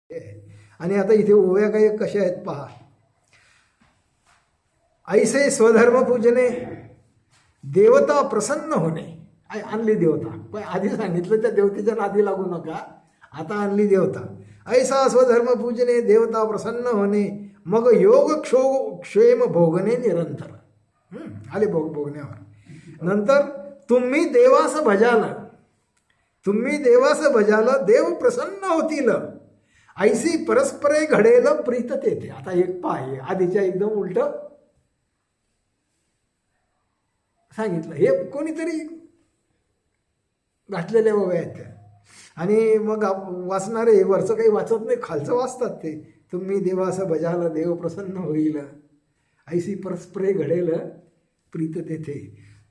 आणि आता इथे ओव्या काही कशा आहेत पहा. ऐसे स्वधर्म पूजने देवता प्रसन्न होणे. आणली देवता, पण आधी सांगितलं त्या देवतेच्या नादी लागू नका. आता आणली देवता. ऐसा स्वधर्म पूजने देवता प्रसन्न होणे, मग योग क्षेम भोगणे निरंतर. आले भोगण्यावर. नंतर तुम्ही देवास भजाल, तुम्ही देवास भजाल, देव प्रसन्न होतील. ऐसी परस्परे घडेल प्रीत तेथे. आता एक पाय आधीच्या एकदम उलट सांगितलं. हे कोणीतरी घातलेल्या ओव्या आहेत त्या. आणि मग वाचणारे वरचं काही वाचत नाही, खालचं वाचतात ते. तुम्ही देवास भजाल, देव प्रसन्न होईल. ऐसी परस्परे घडेल प्रीत तेथे.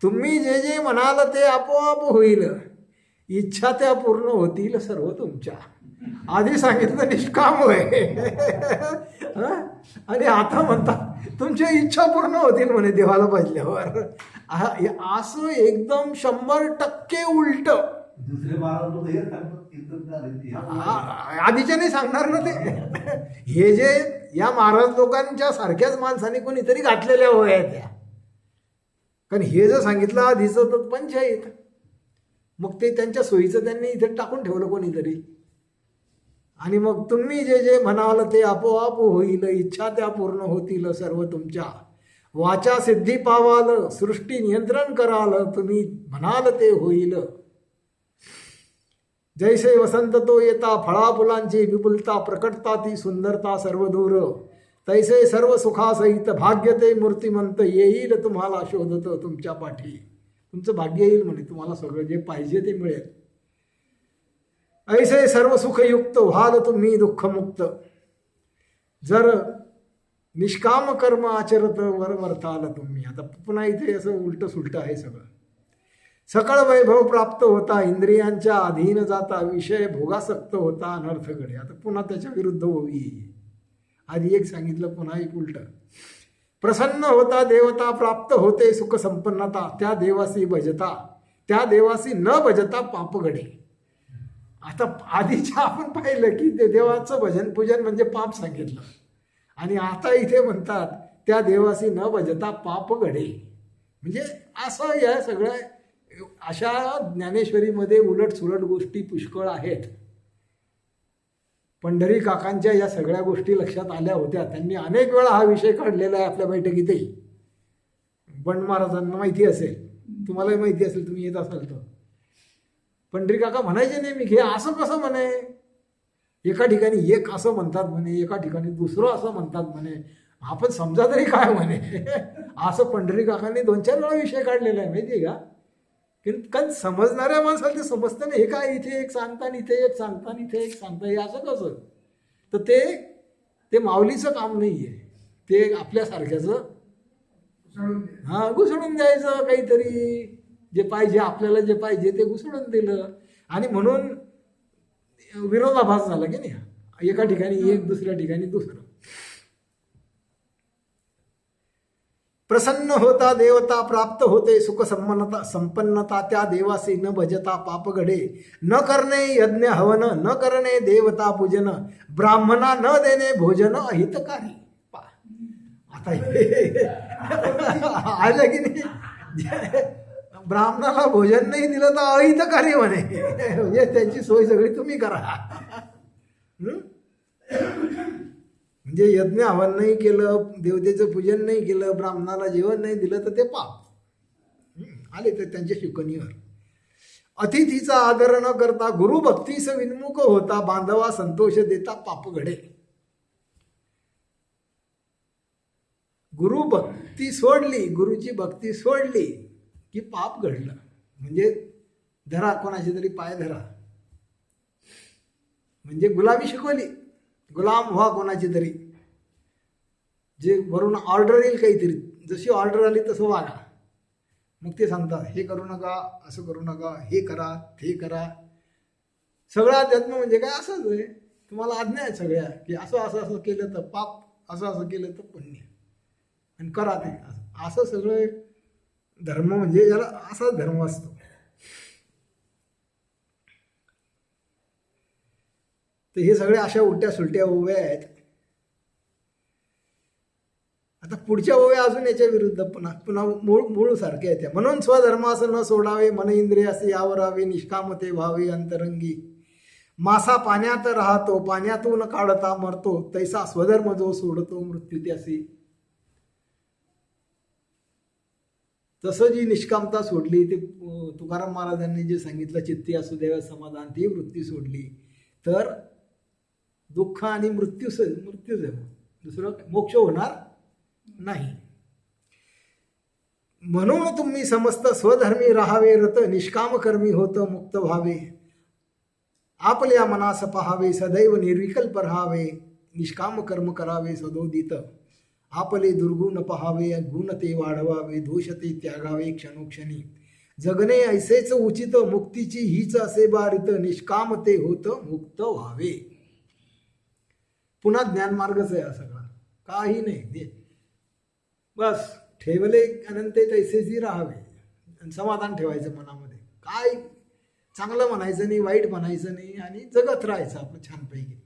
तुम्ही जे जे म्हणाल ते आपोआप होईल. इच्छा त्या पूर्ण होतील सर्व तुमच्या. आधी सांगितलं निष्काम होय. आणि आता म्हणतात तुमच्या इच्छा पूर्ण होतील म्हणे देवाला भजल्यावर. असं एकदम 100% उलट. आधीच्या नाही सांगणार ना ते. हे जे या महाराज लोकांच्या सारख्याच माणसाने कोणीतरी घातलेल्या होय त्या. कारण हे जर सांगितलं आधीचं तर पंचायत, मग ते त्यांच्या सोयीचं त्यांनी इथे टाकून ठेवलं कोणीतरी. आणि मग तुम्ही जे जे म्हणाल ते आपोआप होईल. इच्छा त्या पूर्ण होतील सर्व तुमच्या. वाचा सिद्धी पावाल, सृष्टी नियंत्रण कराल, तुम्ही म्हणाल ते होईल. जैसे वसंत तो येता, फळा फुलांची विपुलता प्रकटता, ती सुंदरता सर्व दूर. तैसे सर्व सुखासहित भाग्य ते मूर्तिमंत येईल तुम्हाला शोधत तुमच्या पाठी. तुमचं भाग्य येईल म्हणे, तुम्हाला सगळं जे पाहिजे ते मिळेल. ऐसे सर्व सुखयुक्त व्हाल तुम्ही दुःखमुक्त, जर निष्काम कर्म आचरत वर्ताल तुम्ही. आता पुन्हा इथे असं उलट सुलट आहे सगळं. सकळ वैभव प्राप्त होता, इंद्रियांच्या अधीन जाता, विषय भोगासक्त होता अनर्थ घडे. आता पुन्हा त्याच्या विरुद्ध होई. आधी एक सांगितलं, पुन्हा एक उलट. प्रसन्न होता देवता, प्राप्त होते सुख संपन्नता, त्या देवासी भजता, त्या देवासी न भजता पाप घडे. आता आधीच्या आपण पाहिलं की ते देवाचं भजन पूजन म्हणजे पाप सांगितलं. आणि आता इथे म्हणतात त्या देवासी न भजता पाप घडे. म्हणजे असं या सगळ्या अशा ज्ञानेश्वरीमध्ये उलट सुलट गोष्टी पुष्कळ आहेत. पंढरी काकांच्या या सगळ्या गोष्टी लक्षात आल्या होत्या. त्यांनी अनेक वेळा हा विषय काढलेला आहे आपल्या बैठकीतही. बंड महाराजांना माहिती असेल, तुम्हालाही माहिती असेल, तुम्ही येत असाल तर. पंढरी काका म्हणायचे नेहमी घे असं कसं म्हणे, एका ठिकाणी एक असं म्हणतात म्हणे, एका ठिकाणी दुसरं असं म्हणतात म्हणे, आपण समजा तरी काय म्हणे. असं पंढरी काकांनी 2-4 वेळा विषय काढलेला आहे माहिती आहे का. कारण समजणाऱ्या माणसाला ते समजतं ना, हे काय इथे एक सांगता, इथे एक सांगता, इथे एक सांगता, हे असं कसं. तर ते माऊलीचं काम नाही आहे. ते आपल्यासारख्याचं घुसळून द्यायचं काहीतरी. जे पाहिजे आपल्याला, जे पाहिजे ते घुसळून दिलं. आणि म्हणून विरोधाभास झाला की नाही. एका ठिकाणी एक, दुसऱ्या ठिकाणी दुसरं. प्रसन्न होता देवता, प्राप्त होते सुख संपन्नता, त्या देवासी न भजता पाप घडे. न करणे यज्ञ हवन, न करणे देवता पूजन, ब्राह्मणा न देणे भोजन अहितकारी. आता आलं की नाही. ब्राह्मणाला भोजन नाही दिलं तर अहितकारी म्हणे. म्हणजे त्यांची सोय सगळी तुम्ही करा. म्हणजे यज्ञ हवन नाही केलं, देवतेचं पूजन नाही केलं, ब्राह्मणाला जेवण नाही दिलं तर ते पाप. आले तर त्यांच्या शिकवणीवर. अतिथीचा आदर न करता गुरु भक्तीस विन्मुख होता, बांधवा संतोष देता पाप घडे. गुरु भक्ती सोडली, गुरुची भक्ती सोडली की पाप घडलं. म्हणजे धरा, कोणाची तरी पाय धरा, म्हणजे गुलामी शिकवली, गुलाम व्हा कोणाची तरी. जे वरून ऑर्डर येईल काहीतरी, जशी ऑर्डर आली तसं वागा. मग ते सांगतात हे करू नका, असं करू नका, हे करा, ते करा. सगळं अध्यात्म म्हणजे काय असंच आहे. तुम्हाला आज्ञा आहे सगळ्या की असं असं असं केलं तर पाप, असं असं केलं तर पुण्य, आणि करा ते. असं सगळं एक धर्म म्हणजे याला असाच धर्म असतो. तर हे सगळे अशा उलट्या सुलट्या ओव्या आहेत. आता पुढच्या ओव्या अजून याच्या विरुद्ध पुन्हा पुन्हा मूळ सारख्या आहेत. म्हणून स्वधर्मास न सोडावे, मन इंद्रियासी आवरावे, निष्कामते व्हावे अंतरंगी. मासा पाण्यात राहतो, पाण्यातून काढता मरतो, तैसा स्वधर्म जो सोडतो मृत्यू त्यासी. तसं जी निष्कामता सोडली, ते तुकाराम महाराजांनी जे सांगितलं, चित्ती असू देव समाधान, ती वृत्ती सोडली तर दुःख आणि मृत्यूच आहे, दुसरं मोक्ष होणार नाही. म्हणून तुम्ही समस्त स्वधर्मी राहावे, रत निष्काम कर्मी होत मुक्त व्हावे. आपल्या मनास पहावे, सदैव निर्विकल्प राहावे, निष्काम कर्म करावे सदोदित. आपले दुर्गुण पहावे, गुण ते वाढवावे, दोष ते त्यागावे क्षणोक्षणी. जगणे ऐसेच उचित, मुक्तीची हीच असे बारित, निष्काम ते होत मुक्त व्हावे. पुन्हा ज्ञानमार्गच आहे हा सगळा, काही नाही. बस ठेवले अनंत तैसेची राहावे आणि समाधान ठेवायचं मनामध्ये. काय चांगलं म्हणायचं नाही, वाईट म्हणायचं नाही आणि जगत राहायचं आपण छानपैकी.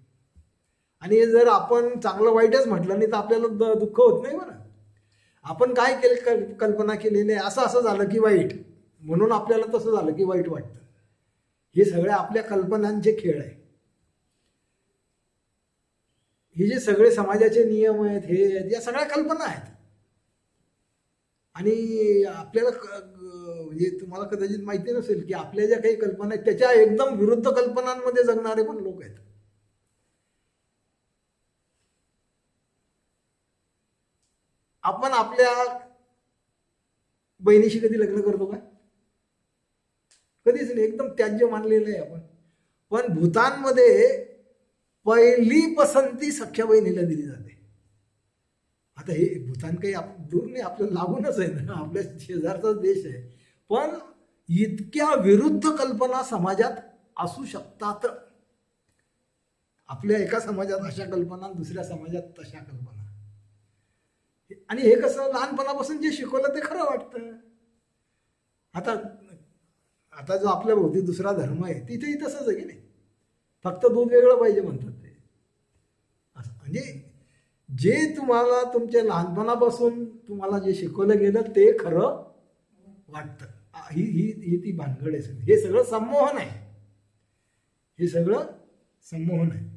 आणि जर आपण चांगलं वाईटच म्हटलं नाही तर आपल्याला दुःख होत नाही बरं. आपण काय केलं, कल्पना केलेली आहे, असं असं झालं की वाईट, म्हणून आपल्याला तसं झालं की वाईट वाटतं. हे सगळे आपल्या कल्पनांचे खेळ आहे. हे जे सगळे समाजाचे नियम आहेत, हे आहेत, या सगळ्या कल्पना आहेत. आणि आपल्याला म्हणजे तुम्हाला कदाचित माहिती नसेल की आपल्या ज्या काही कल्पना आहेत त्याच्या एकदम विरुद्ध कल्पनांमध्ये जगणारे पण लोक आहेत. आपण आपल्या बहिणीशी कधी लग्न करतो का? कधीच नाही, एकदम त्याज्य मानलेलं आहे आपण. पण भूतानमध्ये पहिली पसंती सख्या बहिणीला दिली जाते. आता हे भूतान काही दूर नाही, आपल्याला लागूनच आहे ना, आपल्या शेजारचाच देश आहे. पण इतक्या विरुद्ध कल्पना समाजात असू शकतात. आपल्या एका समाजात अशा कल्पना, दुसऱ्या समाजात तशा कल्पना. आणि हे कसं लहानपणापासून जे शिकवलं ते खरं वाटतं. आता जो आपल्या भोवती दुसरा धर्म आहे तिथेही तसंच आहे की नाही, फक्त दूध वेगळं पाहिजे म्हणतात ते. असं म्हणजे जे तुम्हाला तुमच्या लहानपणापासून तुम्हाला जे शिकवलं गेलं ते खरं वाटतं. ही ती भानगड आहे. हे सगळं संमोहन आहे, हे सगळं संमोहन आहे.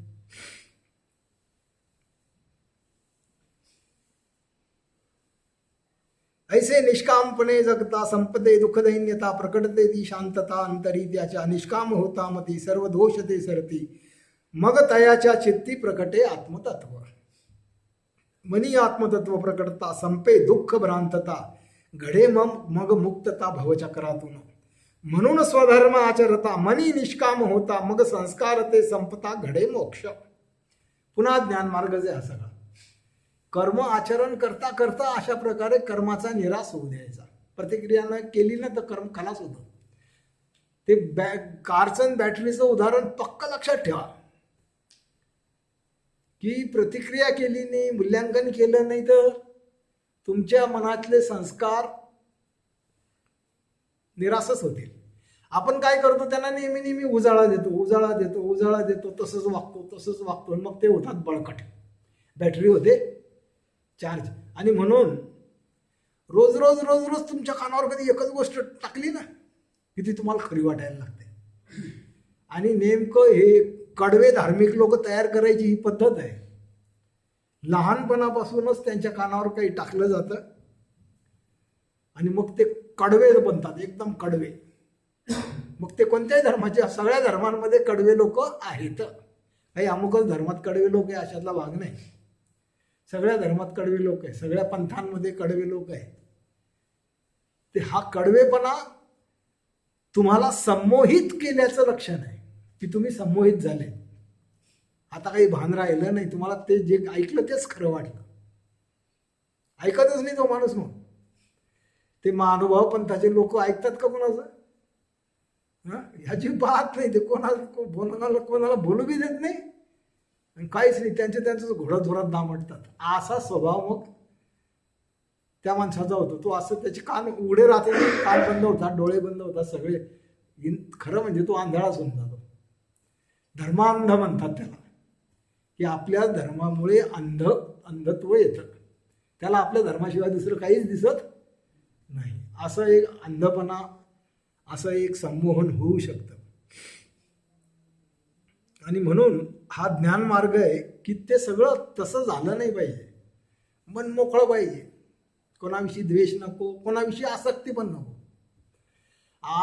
ऐसे निष्कामपणे जगता संपते दुःखदैन्यता, प्रकटते ती शांतता अंतरी त्याच्या. निष्काम होता मती सर्व दोष ते सरती, मग तयाच्या चित्ती प्रकटे आत्मतत्व. मनी आत्मतत्व प्रकटता संपे दुःख भ्रांतता, घडे मग मुक्तता भवचक्रातून. म्हणून स्वधर्म आचरता मनी निष्काम होता, मग संस्कार ते संपता घडे मोक्ष. पुन्हा ज्ञानमार्ग जे हा सगळा कर्म आचरण करता करता अशा प्रकारे कर्माचा निराश होऊ द्यायचा. प्रतिक्रिया न केली ना तर कर्म खलास होतं. ते कारचं बॅटरीचं उदाहरण पक्क लक्षात ठेवा की प्रतिक्रिया केली नाही, मूल्यांकन केलं नाही तर तुमच्या मनातले संस्कार निराशच होतील. आपण काय करतो, त्यांना नेहमी नेहमी उजाळा देतो, तसंच वागतो, मग ते होतात बळकट, बॅटरी होते चार्ज. आणि म्हणून रोज तुमच्या कानावर कधी एकच गोष्ट टाकली ना की ती तुम्हाला खरी वाटायला लागते. आणि नेमकं हे कडवे धार्मिक लोक तयार करायची ही पद्धत आहे. लहानपणापासूनच त्यांच्या कानावर काही टाकलं जातं आणि मग ते कडवे बनतात, एकदम कडवे. मग ते कोणत्याही धर्माचे, सगळ्या धर्मांमध्ये कडवे लोक आहेत. काही अमुकच धर्मात कडवे लोक आहे अशातला भाग नाही. सगळ्या धर्मात कडवे लोक आहे, सगळ्या पंथांमध्ये कडवे लोक आहेत. ते हा कडवेपणा तुम्हाला संमोहित केल्याचं लक्षण आहे की तुम्ही संमोहित झाले. आता काही भान राहिलं नाही, तुम्हाला ते जे ऐकलं तेच खरं वाटलं. ऐकतच नाही तो माणूस. मग ते महानुभाव पंथाचे लोक ऐकतात का कोणाचं? ह्याची बात नाही. ते कोणाला बोलू बी देत नाही आणि काहीच नाही. त्यांचं घोडं जोरात दामटतात. असा स्वभाव मग त्या माणसाचा होतो. तो असं त्याचे कान उघडे राहते, कान बंद होतात, डोळे बंद होतात सगळे. खरं म्हणजे तो आंधळाच होऊन जातो. धर्मांध म्हणतात त्याला. की आपल्या धर्मामुळे अंधत्व येतं. त्याला आपल्या धर्माशिवाय दुसरं काहीच दिसत नाही. असं एक अंधपणा, असं एक संमोहन होऊ शकतं. आणि म्हणून हा ज्ञान मार्ग आहे की ते सगळं तसं झालं नाही पाहिजे. मन मोकळं पाहिजे, कोणाविषयी द्वेष नको, कोणाविषयी आसक्ती पण नको.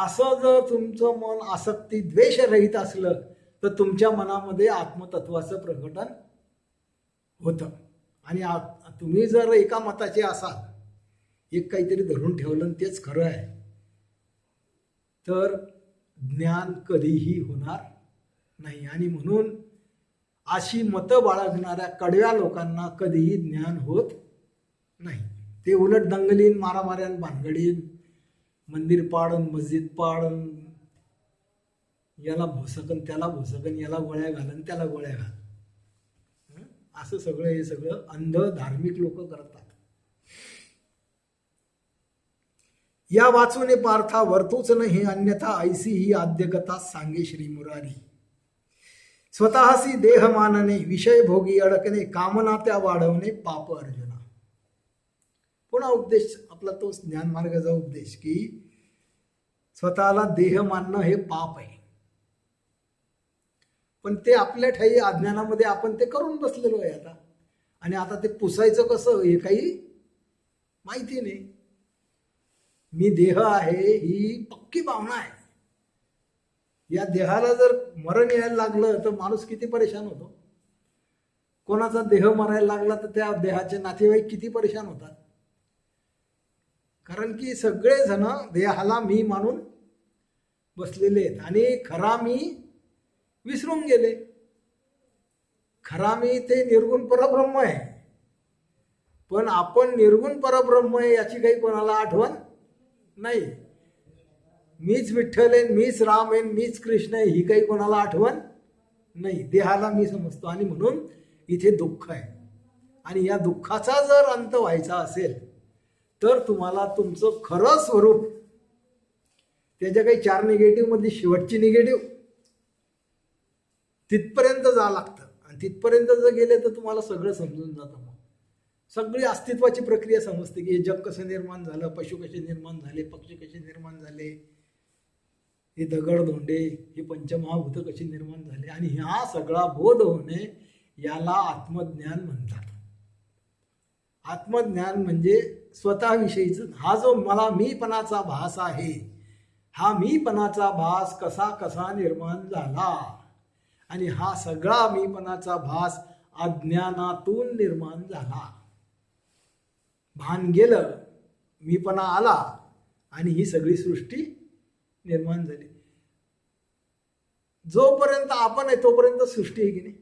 असं जर तुमचं मन आसक्ती द्वेषरहित असलं तर तुमच्या मनामध्ये आत्मतत्वाचं प्रकटन होतं. आणि तुम्ही जर एका मताचे असाल, एक काहीतरी धरून ठेवलं तेच खरं आहे, तर ज्ञान कधीही होणार नाही. आणि म्हणून अशी मतं बाळगणाऱ्या कडव्या लोकांना कधीही ज्ञान होत नाही. ते उलट दंगलीन, मारामाऱ्यान, भानगडीन, मंदिर पाडन, मस्जिद पाडन, याला भोसकन त्याला भोसकन, याला गोळ्या घालन त्याला गोळ्या घाल, असं सगळं हे सगळं अंध धार्मिक लोक करतात. या वाचूने पार्था वर्तूच नाही अन्यथा ऐसी ही आद्यगता सांगे श्री मुरारी. स्वतःसी देह मानणे, विषय भोगी अडकणे, कामना त्या वाढवणे पाप अर्जुना. पुन्हा उपदेश आपला तोच ज्ञानमार्गाचा उपदेश की स्वतःला देह मानणं हे पाप आहे. पण ते आपल्या ठाई अज्ञानामध्ये आपण ते करून बसलेलो आहे आता. आणि आता ते पुसायचं कसं हे काही माहिती नाही. मी देह आहे ही पक्की भावना आहे. या देहाला जर मरण यायला लागलं तर माणूस किती परेशान होतो. कोणाचा देह मरायला लागला तर त्या देहाचे नातेवाईक किती परेशान होतात. कारण की सगळे जण देहाला मी मानून बसलेले आहेत आणि खरा मी विसरून गेले. खरा मी ते निर्गुण परब्रह्म आहे. पण आपण निर्गुण परब्रह्म आहे याची काही कोणाला आठवण नाही. मीच विठ्ठल आहे, मीच राम आहे, मीच कृष्ण आहे ही काही कोणाला आठवण नाही. देहाला मी समजतो आणि म्हणून इथे दुःख आहे. आणि या दुःखाचा जर अंत व्हायचा असेल तर तुम्हाला तुमचं खरं स्वरूप, त्याच्या काही 4 निगेटिव्ह मधली शेवटची निगेटिव्ह, तिथपर्यंत जावं लागतं. आणि तिथपर्यंत जर गेले तर तुम्हाला सगळं समजून जातं. मग सगळी अस्तित्वाची प्रक्रिया समजते की हे जग कसं निर्माण झालं, पशु कसे निर्माण झाले, पक्षी कसे निर्माण झाले, हे दगड धोंडे, हे पंचमहाभूत कशी निर्माण झाले. आणि हा सगळा बोध होणे याला आत्मज्ञान म्हणतात. आत्मज्ञान म्हणजे स्वतःविषयीच हा जो मला मीपणाचा भास आहे, हा मीपणाचा भास कसा कसा निर्माण झाला. आणि हा सगळा मीपणाचा भास अज्ञानातून निर्माण झाला. भान गेलं, मीपणा आला आणि ही सगळी सृष्टी निर्माण झाली. जोपर्यंत आपण आहे तोपर्यंत सृष्टी आहे की नाही.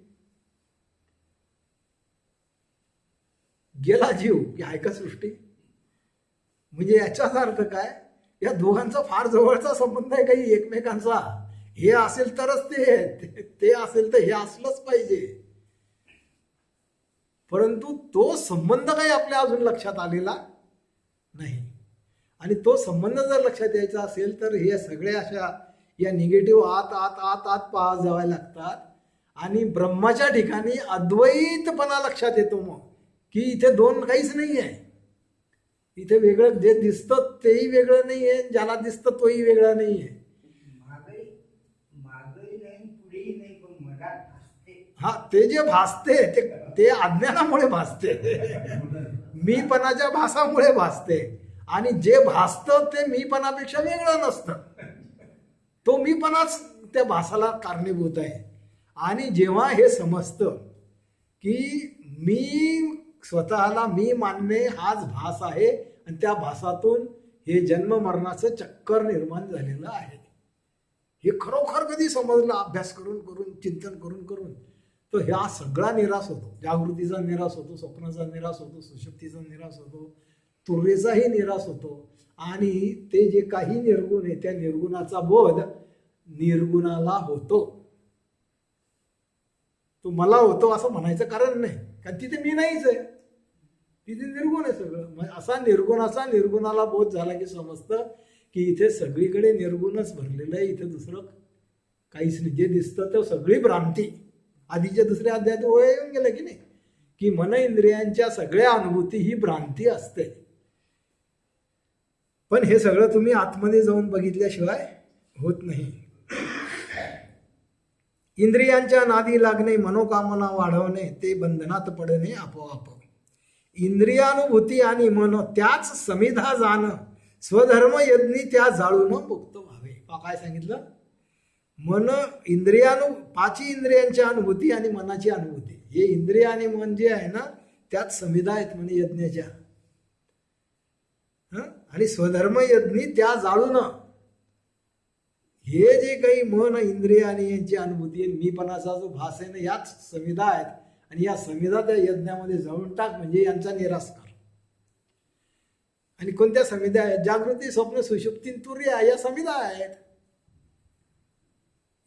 गेला जीव की आहे का सृष्टी. म्हणजे याचाच अर्थ काय, या दोघांचा फार जवळचा संबंध आहे काही एकमेकांचा. हे असेल तरच ते असेल तर हे असलंच पाहिजे. परंतु तो संबंध काही आपल्या अजून लक्षात आलेला नाही. आणि तो संबंध जर लक्षात यायचा असेल तर हे सगळे अशा या निगेटिव्ह आत आत आत आत पाहत जावे लागतात. आणि ब्रह्माच्या ठिकाणी अद्वैतपणा लक्षात येतो मग की इथे दोन काहीच नाही आहे. इथे वेगळं जे दिसतं तेही वेगळं नाही आहे, ज्याला दिसतं तोही वेगळा नाही आहे. हा, ते जे भासते ते अज्ञानामुळे भासते, मीपणाच्या भासामुळे भासते. आणि जे भासतं ते मीपणापेक्षा वेगळं नसतं. तो मीपणाच त्या भासाला कारणीभूत आहे. आणि जेव्हा हे समजतं की मी स्वतःला मी मानणे हाच भास आहे आणि त्या भासातून हे जन्म मरणाचं चक्कर निर्माण झालेलं आहे, हे खरोखर कधी समजलं अभ्यास करून करून चिंतन करून करून, तर ह्या सगळा निराश होतो. जागृतीचा निराश होतो, स्वप्नाचा निराश होतो, सुषुप्तीचा निराश होतो, तुर्येचाही निराश होतो. आणि ते जे काही निर्गुण आहे त्या निर्गुणाचा बोध निर्गुणाला होतो. तो मला होतो असं म्हणायचं कारण नाही, कारण तिथे मी नाहीच आहे, तिथे निर्गुण आहे सगळं. असा निर्गुणाचा निर्गुणाला बोध झाला की समजतं की इथे सगळीकडे निर्गुणच भरलेलं आहे, इथे दुसरं काहीच नाही. जे दिसतं ते सगळी भ्रांती. आधीच्या दुसऱ्या अध्यायात ओळ येऊन गेलं की नाही, की मन इंद्रियांच्या सगळ्या अनुभूती ही भ्रांती असते. पण हे सगळं तुम्ही आतमध्ये जाऊन बघितल्याशिवाय होत नाही. इंद्रियांच्या नादी लागणे, मनोकामना वाढवणे, ते बंधनात पडणे आपोआप. इंद्रियानुभूती आणि मन त्याच समिधा जाणं, स्वधर्म यज्ञी त्या जाळून मुक्त व्हावे. काय सांगितलं? मन पाची इंद्रियांच्या अनुभूती आणि मनाची अनुभूती, हे इंद्रिय आणि मन जे आहे ना त्यात समिधा आहेत म्हणे यज्ञाच्या. आणि स्वधर्म यज्ञी त्या जाळून, हे जे काही मन इंद्रिय आणि यांची अनुभूती आहे, मीपणाचा जो भास आहे ना, याच समिधा आहेत. आणि या समिधा त्या यज्ञामध्ये जाळून टाक, म्हणजे यांचा निराश कर. आणि कोणत्या समिधा आहेत? जागृती, स्वप्न, सुषुप्ती, तुर्य या समिधा आहेत.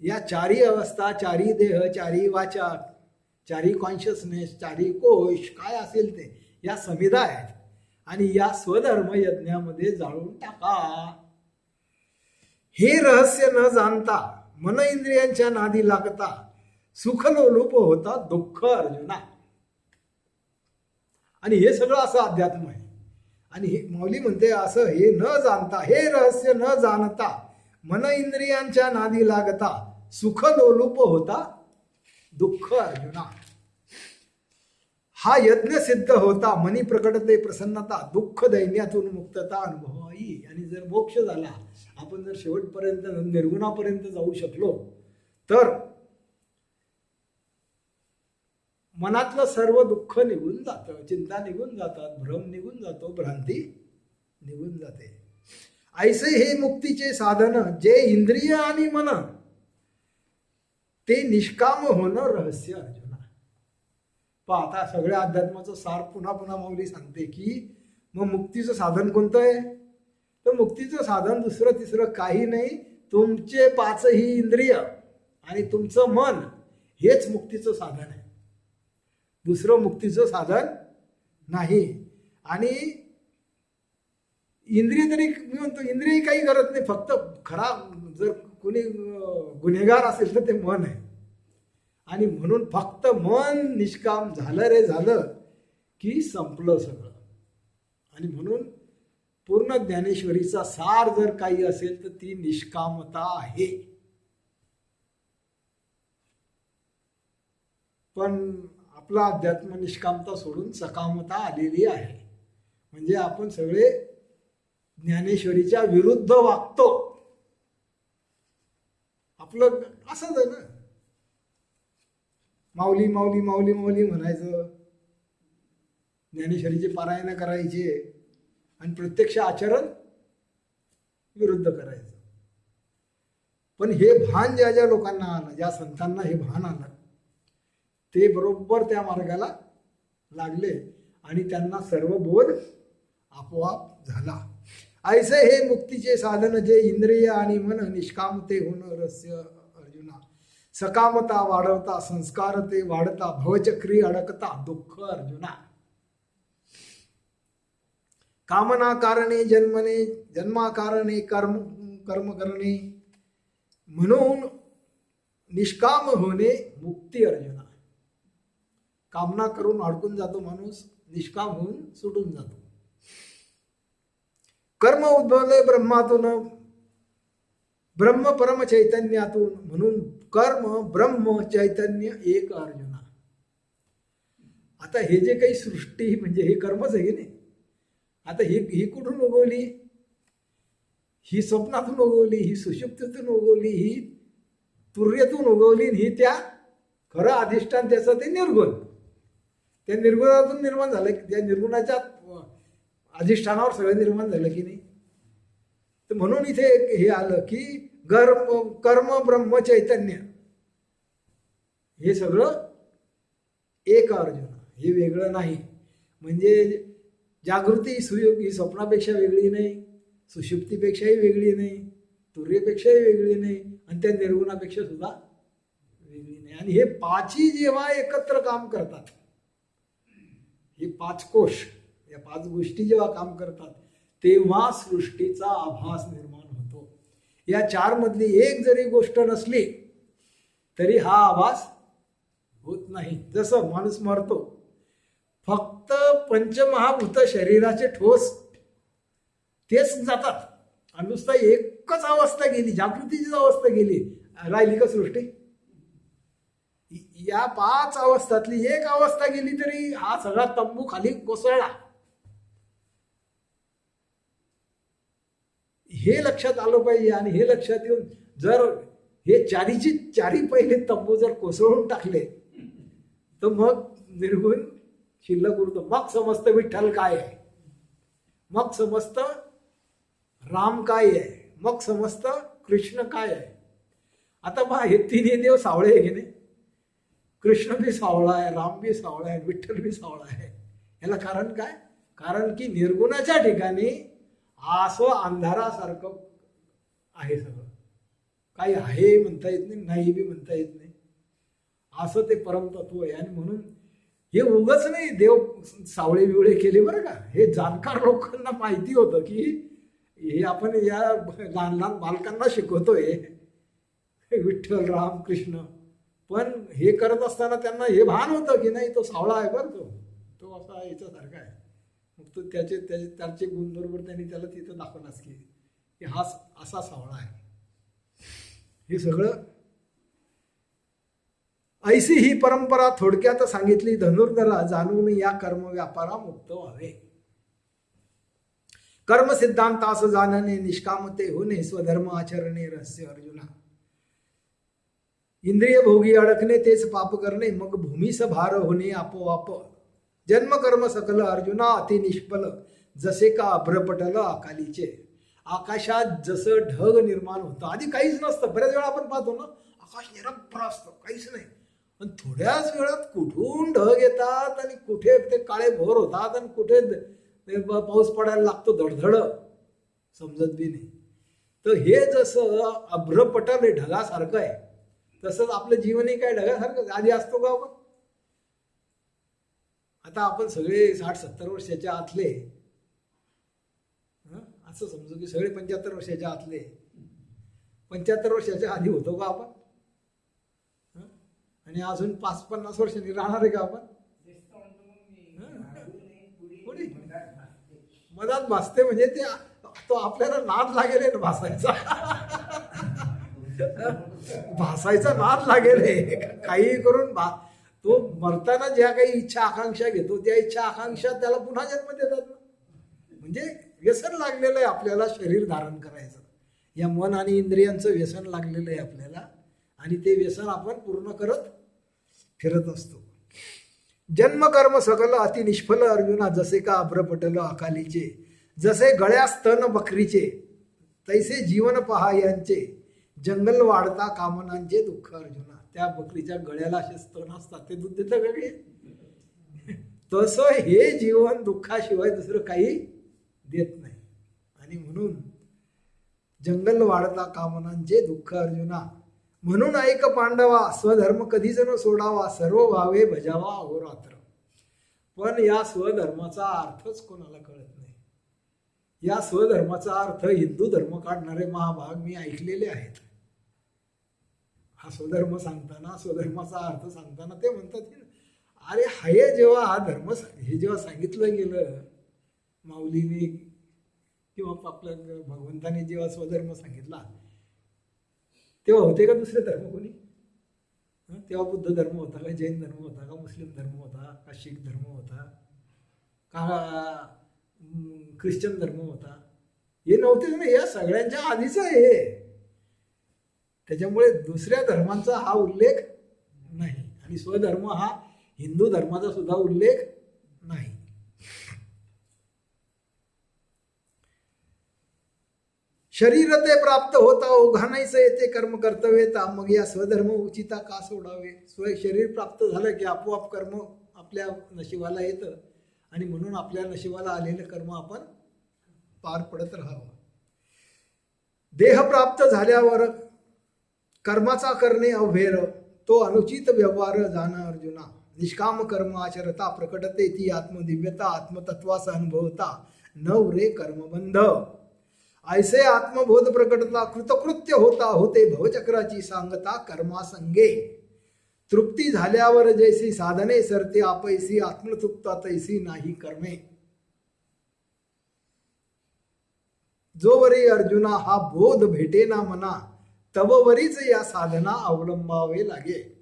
या चारी अवस्था, चारी देह, चारी वाचा, चारी कॉन्शियसनेस, चारी कोश काय असेल ते या समिधा आहेत. आणि या स्वधर्म यज्ञामध्ये जाळून टाका. हे रहस्य न जाणता, मन इंद्रियांच्या नादी लागता, सुखलोलूप होता दुःख अर्जुना. आणि हे सगळं असं अध्यात्म आहे. आणि हे माऊली म्हणते असं, हे न जाणता, हे रहस्य न जाणता, मन इंद्रियांच्या नादी लागता, सुखलोलूप होता दुःख अर्जुना. हा यज्ञ सिद्ध होता, मनी प्रकटते प्रसन्नता, दुःख दैन्यातून मुक्तता अनुभवाई. आणि जर मोक्ष झाला, आपण जर शेवटपर्यंत निर्गुणापर्यंत जाऊ शकलो, तर मनातलं सर्व दुःख निघून जातं, चिंता निघून जातात, भ्रम निघून जातो, भ्रांती निघून जाते. ऐसे हे मुक्तीचे साधन, जे इंद्रिय आणि मन ते निष्काम होणं रहस्य अर्जुना. आता सगळ्या अध्यात्माचं सार पुन्हा पुन्हा माऊली सांगते की मग मुक्तीचं साधन कोणतं आहे? तर मुक्तीचं साधन दुसरं तिसरं काही नाही, तुमचे पाचही इंद्रिय आणि तुमचं मन हेच मुक्तीचं साधन आहे. दुसरं मुक्तीचं साधन नाही. आणि इंद्रिय तरी मी म्हणतो इंद्रिय काही करत नाही, फक्त खरा जर कोणी गुन्हेगार असेल तर ते मन आहे. आणि म्हणून फक्त मन निष्काम झालं रे झालं की संपलं सगळं. आणि म्हणून पूर्ण ज्ञानेश्वरीचा सार जर काही असेल तर ती निष्कामता आहे. पण आपला अध्यात्म निष्कामता सोडून सकामता आलेली आहे. म्हणजे आपण सगळे ज्ञानेश्वरीच्या विरुद्ध वागतो. आपलं असंच आहे ना, माऊली माऊली माऊली माऊली म्हणायचं, ज्ञानेश्वरीचे पारायण करायचे आणि प्रत्यक्ष आचरण विरुद्ध करायचं. पण हे भान ज्या ज्या लोकांना आलं, ज्या संतांना हे भान आलं, ते बरोबर त्या मार्गाला लागले आणि त्यांना सर्व बोध आपोआप झाला. ऐसे हे मुक्तीचे साधन, जे इंद्रिय आणि मन निष्कामते होणं रहस्य अर्जुना. सकामता वाढवता, संस्कार ते वाढता, भवचक्री अडकता दुःख अर्जुना. कामना कारणे जन्मने, जन्माकारणे कर्म करणे, म्हणून निष्काम होणे मुक्ती अर्जुना. कामना करून अडकून जातो माणूस, निष्काम होऊन सुटून जातो. कर्म उद्भवले ब्रह्मातून, ब्रह्म परम चैतन्यातून, म्हणून कर्म ब्रह्म चैतन्य एक अर्जुना. आता हे जे काही सृष्टी म्हणजे हे कर्मच आहे की नाही. आता ही कुठून उगवली? ही स्वप्नातून उगवली, ही सुषुप्तीतून उगवली, ही तुर्यातून उगवली, ही त्या खरं अधिष्ठान त्याचं ते निर्गुण, त्या निर्गुणातून निर्माण झालं. त्या निर्गुणाच्या अधिष्ठानावर सगळं निर्माण झालं की नाही. तर म्हणून इथे हे आलं की कर्म ब्रह्म चैतन्य हे सगळं एक अर्जुन, हे वेगळं नाही. म्हणजे जागृती सुयोगी स्वप्नापेक्षा वेगळी नाही, सुषुप्तीपेक्षाही वेगळी नाही, तुर्यपेक्षाही वेगळी नाही, आणि त्या निर्गुणापेक्षा सुद्धा वेगळी नाही. आणि हे पाचही जेव्हा एकत्र काम करतात, हे पाच कोश, या पाच गोष्टी जेव्हा काम करतात, तेव्हा सृष्टीचा आभास निर्माण होतो. या चार मधली एक जरी गोष्ट नसली तरी हा आभास होत नाही. जसं माणूस मरतो, फक्त पंचमहाभूत शरीराचे ठोस तेच जातात आणि नुसता एकच अवस्था गेली, जागृतीचीच अवस्था गेली, राहिली का सृष्टी? या 5 अवस्थातली एक अवस्था गेली तरी हा सगळा तंबू खाली कोसळला. हे लक्षात आलं पाहिजे. आणि हे लक्षात येऊन जर हे चारी पहिले तंबू जर कोसळून टाकले तर मग निर्गुण शिल्लक उरतो. मग समजतं विठ्ठल काय आहे, मग समजतं राम काय आहे, मग समजतं कृष्ण काय आहे. आता पहा, हे तिन्ही देव सावळे आहे की नाही? कृष्ण बी सावळा आहे, राम बी सावळा आहे, विठ्ठल बी सावळा आहे. याला कारण काय? कारण की निर्गुणाच्या ठिकाणी असं अंधारासारखं आहे सगळं. काही आहे म्हणता येत नाही, नाही बी म्हणता येत नाही, असं ते परमतत्व आहे. आणि म्हणून हे उगच नाही देव सावळे बिवळे केले बरं का. हे जाणकार लोकांना माहिती होतं की हे आपण या लहान लहान बालकांना शिकवतोय विठ्ठल राम कृष्ण. पण हे करत असताना त्यांना हे भान होतं की नाही तो सावळा आहे बरं, तो असा याच्यासारखा आहे. मग तो त्याचे गुण बरोबर त्यांनी त्याला तिथं दाखवलाच की हा असा सावळा आहे. हे सगळं ऐसी ही परंपरा थोडक्यात सांगितली. धनुर्धरा जाणून या कर्म व्यापारा मुक्त व्हावे. कर्म सिद्धांतास जाणणे निष्कामते होणे स्वधर्म आचरणे रहस्य अर्जुना. इंद्रिय भोगी अडकणे तेच पाप करणे मग भूमीस भार होणे आपोआप. जन्म कर्म सकल अर्जुना अति निष्फल जसे का अभ्रपटल अकालीचे. आकाशात जसं ढग निर्माण होतं, आधी काहीच नसतं. बऱ्याच वेळा आपण पाहतो ना, आकाश निरभ्र असतं, काहीच नाही. पण थोड्याच वेळात कुठून ढग येतात आणि कुठे ते काळे भोर होतात आणि कुठे पाऊस पडायला लागतो धडधड, समजत बी नाही. तर हे जसं अभ्रपटल ढगासारखं आहे, तसंच आपलं जीवनही काय ढगासारखं आधी असतो का आपण? आता आपण सगळे 60-70 वर्षाच्या आतले, असं समजू की सगळे 75 वर्षाच्या आतले, 75 वर्षाच्या आधी होतो का आपण? आणि अजून 5-50 वर्षांनी राहणार आहे का आपण? मधात भासते म्हणजे ते तो आपल्याला नाद लागेल ना भासायचा. भासायचा नाद लागेल काही करून. तो मरताना ज्या काही इच्छा आकांक्षा घेतो त्या इच्छा आकांक्षा त्याला पुन्हा जन्म देतात ना. म्हणजे व्यसन लागलेलं आहे आपल्याला शरीर धारण करायचं. या मन आणि इंद्रियांचं व्यसन लागलेलं आहे आपल्याला आणि ते व्यसन आपण पूर्ण करत फिरत असतो. जन्म कर्म सकल अति निष्फल अर्जुना जसे का अभ्रपटल अकालीचे. जसे गळ्यास तन बकरीचे तैसे जीवन पहा यांचे. जंगल वाढता कामनांचे दुःख अर्जुना. त्या बकरीच्या गळ्याला असे स्तन असतात, ते दूध देतं का काही? तसं हे जीवन दुःखाशिवाय दुसरं काही देत नाही. आणि म्हणून जंगल वाढता कामनांचे दुःख अर्जुना. म्हणून ऐक पांडवा स्वधर्म कधीच न सोडावा सर्व भावे भजावा अहोरात्र. पण या स्वधर्माचा अर्थच कोणाला कळत नाही. या स्वधर्माचा अर्थ हिंदू धर्म काढणारे महाभाग मी ऐकलेले आहेत. हा स्वधर्म सांगताना, स्वधर्माचा अर्थ सांगताना ते म्हणतात की अरे हे जेव्हा हा धर्म हे जेव्हा सांगितलं गेलं माऊलीने किंवा आपल्या भगवंताने जेव्हा स्वधर्म सांगितला तेव्हा होते का दुसरे धर्म कोणी? तेव्हा बुद्ध धर्म होता का, जैन धर्म होता का, मुस्लिम धर्म होता का, शीख धर्म होता का, ख्रिश्चन धर्म होता? हे नव्हते ना. या सगळ्यांच्या आधीच आहे. त्याच्यामुळे दुसऱ्या धर्मांचा हा उल्लेख नाही आणि स्वधर्म हा हिंदू धर्माचा सुद्धा उल्लेख नाही. शरीर ते प्राप्त होता ओघानायचं येते कर्म कर्तव्यता. मग या स्वधर्म उचिता का सोडावे. शरीर प्राप्त झालं की आपोआप कर्म आपल्या नशिबाला येतं आणि म्हणून आपल्या नशिबाला आलेलं कर्म आपण पार पडत राहावं. देह प्राप्त झाल्यावर कर्माचा करणे अभेर तो अनुचित व्यवहार जाण अर्जुना. निष्काम कर्म आचरता प्रकटते ती आत्मदिव्यता. आत्मतत्वाचा अनुभवता नव रे कर्मबंध. ऐसे आत्मबोध प्रकटता कृतकृत्य होता होते भवचक्राची सांगता कर्मासंगे. तृप्ती झाल्यावर जैसी साधने सरते आपैसी आत्मतृप्ता तैसी नाही कर्मे. जोवरी अर्जुना हा बोध भेटेना मना तववरीच या साधना अवलंबावे लागे.